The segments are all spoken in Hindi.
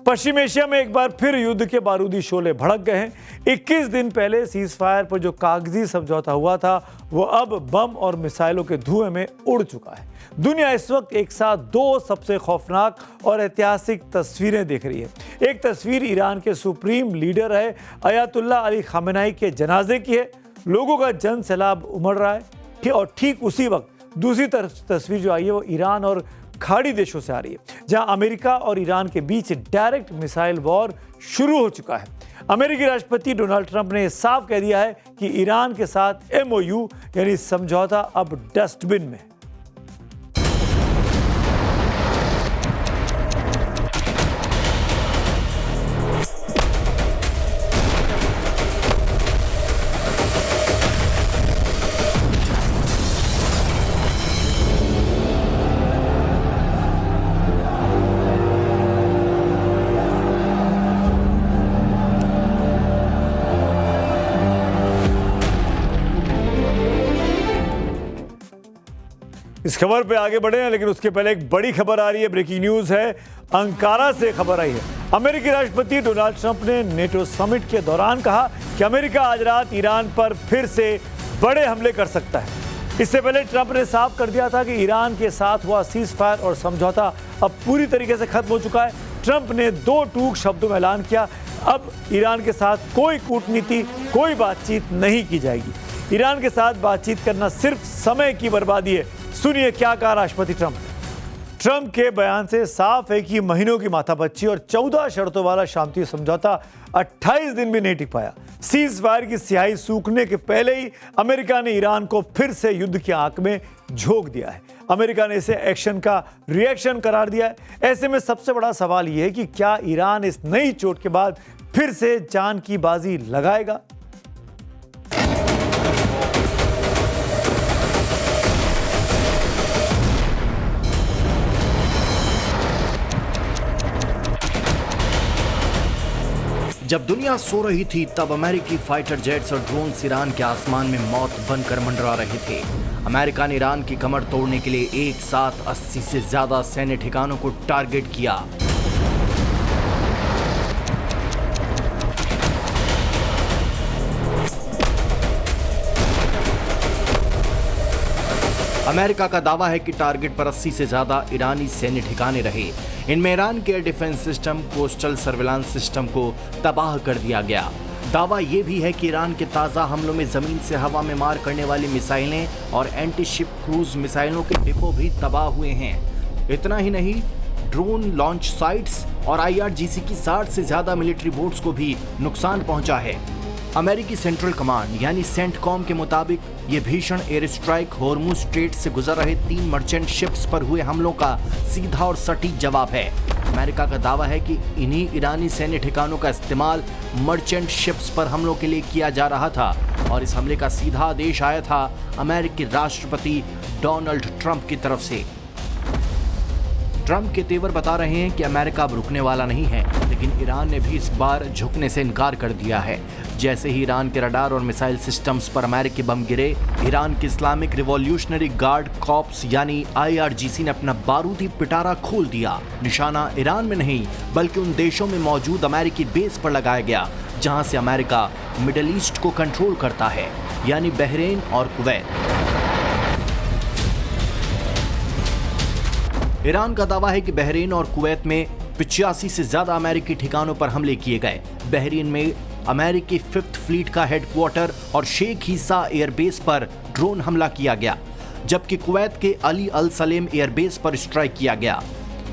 पश्चिम एशिया में एक बार फिर युद्ध के बारूदी शोले भड़क गए हैं। 21 दिन पहले सीज फायर पर जो कागजी समझौता हुआ था वो अब बम और मिसाइलों के धुएं में उड़ चुका है। दुनिया इस वक्त एक साथ दो सबसे खौफनाक और ऐतिहासिक तस्वीरें देख रही है। एक तस्वीर ईरान के सुप्रीम लीडर है अयातुल्ला अली खामेनेई के जनाजे की है। लोगों का जन सैलाब उमड़ रहा है और ठीक उसी वक्त दूसरी तस्वीर जो आई है वो ईरान और खाड़ी देशों से आ रही है, जहां अमेरिका और ईरान के बीच डायरेक्ट मिसाइल वॉर शुरू हो चुका है। अमेरिकी राष्ट्रपति डोनाल्ड ट्रंप ने साफ कह दिया है कि ईरान के साथ MOU यानी समझौता अब डस्टबिन में। इस खबर पे आगे बढ़े हैं, लेकिन उसके पहले एक बड़ी खबर आ रही है। ब्रेकिंग न्यूज है, अंकारा से खबर आई है। अमेरिकी राष्ट्रपति डोनाल्ड ट्रंप ने नेटो समिट के दौरान कहा कि अमेरिका आज रात ईरान पर फिर से बड़े हमले कर सकता है। इससे पहले ट्रंप ने साफ कर दिया था कि ईरान के साथ हुआ सीज फायर और समझौता अब पूरी तरीके से खत्म हो चुका है। ट्रंप ने दो टूक शब्दों में ऐलान किया, अब ईरान के साथ कोई कूटनीति, कोई बातचीत नहीं की जाएगी। ईरान के साथ बातचीत करना सिर्फ समय की बर्बादी है। सुनिए क्या कहा राष्ट्रपति ट्रंप ने। ट्रंप के बयान से साफ है कि महीनों की माथापच्ची और 14 शर्तों वाला शांति समझौता 28 दिन भी नहीं टिक पाया। सीज फायर की स्याही सूखने के पहले ही अमेरिका ने ईरान को फिर से युद्ध की आंख में झोंक दिया है। अमेरिका ने इसे एक्शन का रिएक्शन करार दिया है। ऐसे में सबसे बड़ा सवाल यह है कि क्या ईरान इस नई चोट के बाद फिर से जान की बाजी लगाएगा? जब दुनिया सो रही थी तब अमेरिकी फाइटर जेट्स और ड्रोन्स ईरान के आसमान में मौत बनकर मंडरा रहे थे। अमेरिका ने ईरान की कमर तोड़ने के लिए एक साथ 80 से ज्यादा सैन्य ठिकानों को टारगेट किया। अमेरिका का दावा है कि टारगेट पर 80 से ज्यादा ईरानी सैन्य ठिकाने रहे। इनमें ईरान के air defence system, coastal surveillance system को तबाह कर दिया गया। दावा यह भी है कि ईरान के ताज़ा हमलों में जमीन से हवा में मार करने वाली मिसाइलें और एंटी शिप क्रूज मिसाइलों के डिपो भी तबाह हुए हैं। इतना ही नहीं, ड्रोन लॉन्च साइट्स और IRGC की 60 से ज्यादा मिलिट्री बोट्स को भी नुकसान पहुंचा है। अमेरिकी सेंट्रल कमांड यानी सेंटकॉम के मुताबिक ये भीषण एयर स्ट्राइक होर्मुज स्ट्रेट से गुजर रहे 3 मर्चेंट शिप्स पर हुए हमलों का सीधा और सटीक जवाब है। अमेरिका का दावा है कि इन्हीं ईरानी सैन्य ठिकानों का इस्तेमाल मर्चेंट शिप्स पर हमलों के लिए किया जा रहा था और इस हमले का सीधा आदेश आया था अमेरिकी राष्ट्रपति डोनाल्ड ट्रंप की तरफ से। ट्रंप के तेवर बता रहे हैं कि अमेरिका अब रुकने वाला नहीं है, लेकिन ईरान ने भी इस बार झुकने से इनकार कर दिया है। जैसे ही ईरान के रडार और मिसाइल सिस्टम्स पर अमेरिकी बम गिरे, ईरान की इस्लामिक रिवॉल्यूशनरी गार्ड कॉर्प्स यानी IRGC ने अपना बारूदी पिटारा खोल दिया। निशाना ईरान में नहीं बल्कि उन देशों में मौजूद अमेरिकी बेस पर लगाया गया जहां से अमेरिका मिडिल ईस्ट को कंट्रोल करता है, यानी बहरीन और कुवैत। ईरान का दावा है कि बहरीन और कुवैत में 85 से ज्यादा अमेरिकी ठिकानों पर हमले किए गए। बहरीन में अमेरिकी 5th फ्लीट का हेडक्वार्टर और शेख ईसा एयरबेस पर ड्रोन हमला किया गया, जबकि कुवैत के अली अल सलेम एयरबेस पर स्ट्राइक किया गया।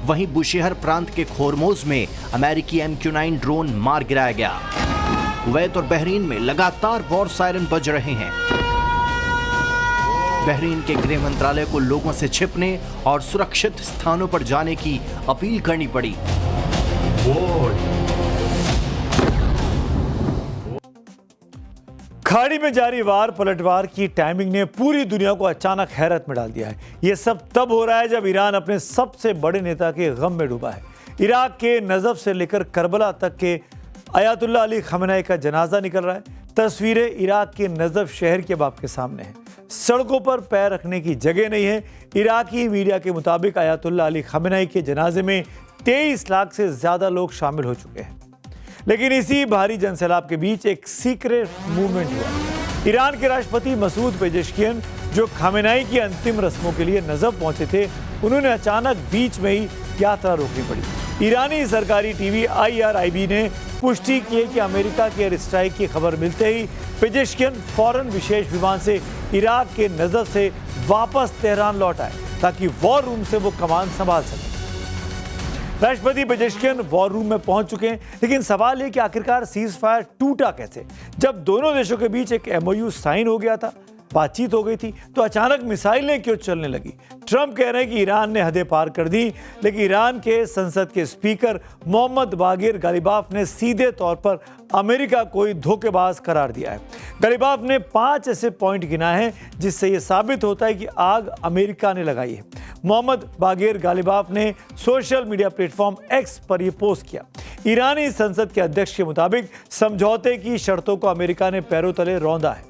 वहीं बुशेहर प्रांत के खोरमोज में अमेरिकी MQ-9 ड्रोन मार गिराया गया। कुवैत और बहरीन में लगातार वॉर सायरन बज रहे हैं। बहरीन के गृह मंत्रालय को लोगों से छिपने और सुरक्षित स्थानों पर जाने की अपील करनी पड़ी। खाड़ी में जारी वार पलटवार की टाइमिंग ने पूरी दुनिया को अचानक हैरत में डाल दिया है। यह सब तब हो रहा है जब ईरान अपने सबसे बड़े नेता के गम में डूबा है। इराक के नजफ से लेकर करबला तक के अयातुल्ला अली खामेनेई का जनाजा निकल रहा है। तस्वीरें इराक के नजफ शहर के बाप के सामने हैं। सड़कों पर पैर रखने की जगह नहीं है। इराकी मीडिया के मुताबिक अयातुल्ला अली खामेनेई के जनाजे में 23 लाख से ज्यादा लोग शामिल हो चुके हैं। लेकिन इसी भारी जनसैलाब के बीच एक सीक्रेट मूवमेंट हुआ। ईरान के राष्ट्रपति मसूद पेजेश्कियन, जो खामेनेई की अंतिम रस्मों के लिए नजफ पहुंचे थे, उन्होंने अचानक बीच में ही यात्रा रोकनी पड़ी। ईरानी सरकारी टीवी IRIB ने पुष्टि की है कि अमेरिका के एयर स्ट्राइक की खबर मिलते ही पेजेश्कियन फौरन विशेष विमान से इराक के नजफ से वापस तेहरान लौट आए ताकि वॉर रूम से वो कमान संभाल सके। राष्ट्रपति पेजेश्कियन वॉर रूम में पहुंच चुके हैं, लेकिन सवाल है कि आखिरकार सीज फायर टूटा कैसे? जब दोनों देशों के बीच एक MOU साइन हो गया था, बातचीत हो गई थी, तो अचानक मिसाइलें क्यों चलने लगी? ट्रंप कह रहे हैं कि ईरान ने हदें पार कर दी, लेकिन ईरान के संसद के स्पीकर मोहम्मद बागिर गालिबाफ ने सीधे तौर पर अमेरिका को धोखेबाज करार दिया है। गालिबाफ ने 5 ऐसे पॉइंट गिनाए हैं जिससे यह साबित होता है कि आग अमेरिका ने लगाई है। मोहम्मद बागिर गालिबाफ ने सोशल मीडिया प्लेटफॉर्म X पर यह पोस्ट किया। ईरानी संसद के अध्यक्ष के मुताबिक समझौते की शर्तों को अमेरिका ने पैरों तले रौंदा है।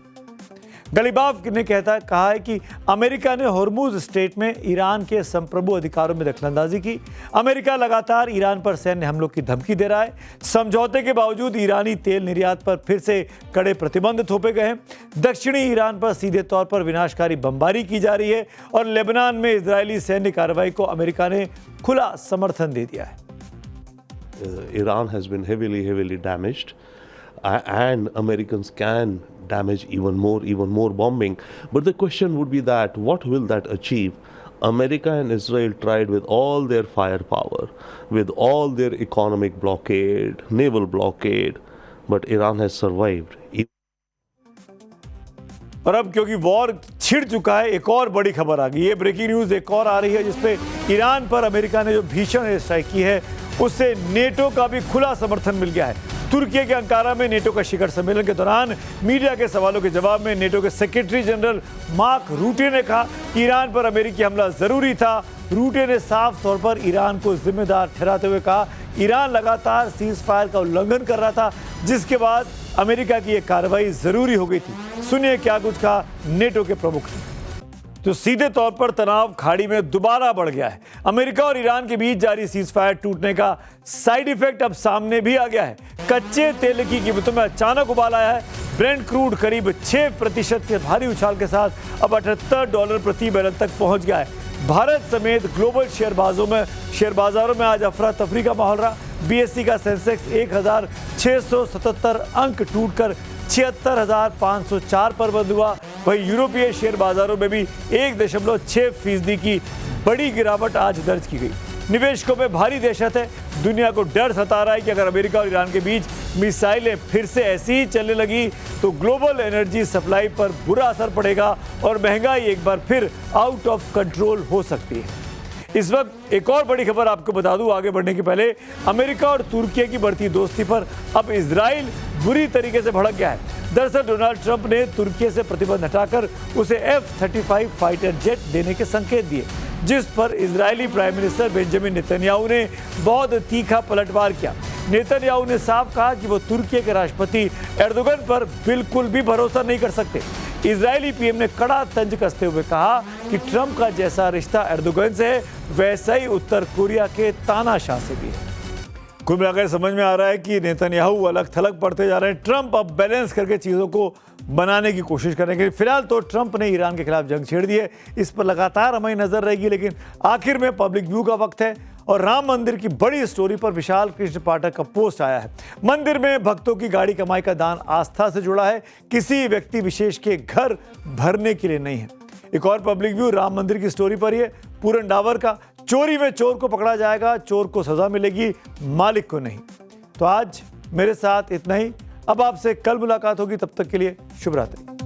गालिबाफ ने कहा है कि अमेरिका ने हॉर्मुज स्ट्रेट में ईरान के संप्रभु अधिकारों में दखलंदाजी की। अमेरिका लगातार ईरान पर सैन्य हमलों की धमकी दे रहा है। समझौते के बावजूद ईरानी तेल निर्यात पर फिर से कड़े प्रतिबंध थोपे गए हैं। दक्षिणी ईरान पर सीधे तौर पर विनाशकारी बमबारी की जा रही है और लेबनान में इजरायली सैन्य कार्रवाई को अमेरिका ने खुला समर्थन दे दिया है। Iran has been heavily damaged, and Americans can damage even more bombing. But the question would be that what will that achieve? America and Israel tried with all their firepower, with all their economic blockade, naval blockade, but Iran has survived. और अब क्योंकि वॉर छिड़ चुका है, एक और बड़ी खबर आ गई है। ब्रेकिंग न्यूज एक और आ रही है जिसपे ईरान पर अमेरिका ने जो भीषण एयर स्ट्राइक की है उससे नेटो का भी खुला समर्थन मिल गया है। तुर्की के अंकारा में नेटो का शिखर सम्मेलन के दौरान मीडिया के सवालों के जवाब में नेटो के सेक्रेटरी जनरल मार्क रूटे ने कहा कि ईरान पर अमेरिकी हमला जरूरी था। रूटे ने साफ तौर पर ईरान को जिम्मेदार ठहराते हुए कहा ईरान लगातार सीज फायर का उल्लंघन कर रहा था, जिसके बाद अमेरिका की यह कार्रवाई जरूरी हो गई थी। सुनिए क्या कुछ कहा नेटो के प्रमुख ने। तो सीधे तौर पर तनाव खाड़ी में दोबारा बढ़ गया है। अमेरिका और ईरान के बीच जारी सीज फायर टूटने का साइड इफेक्ट अब सामने भी आ गया है। कच्चे तेल की कीमतों में अचानक उबाल आया है। ब्रेंट क्रूड करीब 6% के भारी उछाल के साथ अब $78 प्रति बैरल तक पहुंच गया है। भारत समेत ग्लोबल शेयर बाजारों में आज अफरा तफरी का माहौल रहा। BSE का सेंसेक्स 1677 अंक टूटकर 76,504 पर बंद हुआ। वहीं यूरोपीय शेयर बाजारों में भी 1.6% की बड़ी गिरावट आज दर्ज की गई। निवेशकों में भारी दहशत है। दुनिया को डर सता रहा है कि अगर अमेरिका और ईरान के बीच मिसाइलें फिर से ऐसी ही चलने लगी तो ग्लोबल एनर्जी सप्लाई पर बुरा असर पड़ेगा और महंगाई एक बार फिर आउट ऑफ कंट्रोल हो सकती है। इस वक्त एक और बड़ी खबर आपको बता दूं आगे बढ़ने के पहले, अमेरिका और तुर्की की बढ़ती दोस्ती पर अब इजराइल बुरी तरीके से भड़क गया है। दरअसल डोनाल्ड ट्रंप ने तुर्की से प्रतिबंध हटाकर उसे F-35 फाइटर जेट देने के संकेत दिए, जिस पर Israeli prime minister Benjamin Netanyahu ने बहुत तीखा पलटवार किया। नेतन्याहू ने साफ कहा कि वो तुर्की के राष्ट्रपति एर्दोगन पर बिल्कुल भी भरोसा नहीं कर सकते। इजरायली पीएम ने कड़ा तंज कसते हुए कहा कि ट्रंप का जैसा रिश्ता एर्दोगन से है वैसा ही उत्तर कोरिया के तानाशाह से भी है। कुल मिलाकर समझ में आ रहा है कि नेतन्याहू अलग थलग पड़ते जा रहे हैं। ट्रंप अब बैलेंस करके चीज़ों को बनाने की कोशिश करेंगे। फिलहाल तो ट्रंप ने ईरान के खिलाफ जंग छेड़ दी है, इस पर लगातार हमारी नजर रहेगी। लेकिन आखिर में पब्लिक व्यू का वक्त है और राम मंदिर की बड़ी स्टोरी पर विशाल कृष्ण पाठक का पोस्ट आया है। मंदिर में भक्तों की गाड़ी कमाई का दान आस्था से जुड़ा है, किसी व्यक्ति विशेष के घर भरने के लिए नहीं है। एक और पब्लिक व्यू राम मंदिर की स्टोरी पर ही है। पूरन डावर का चोरी में चोर को पकड़ा जाएगा, चोर को सजा मिलेगी, मालिक को नहीं। तो आज मेरे साथ इतना ही। अब आपसे कल मुलाकात होगी, तब तक के लिए शुभ रात्रि।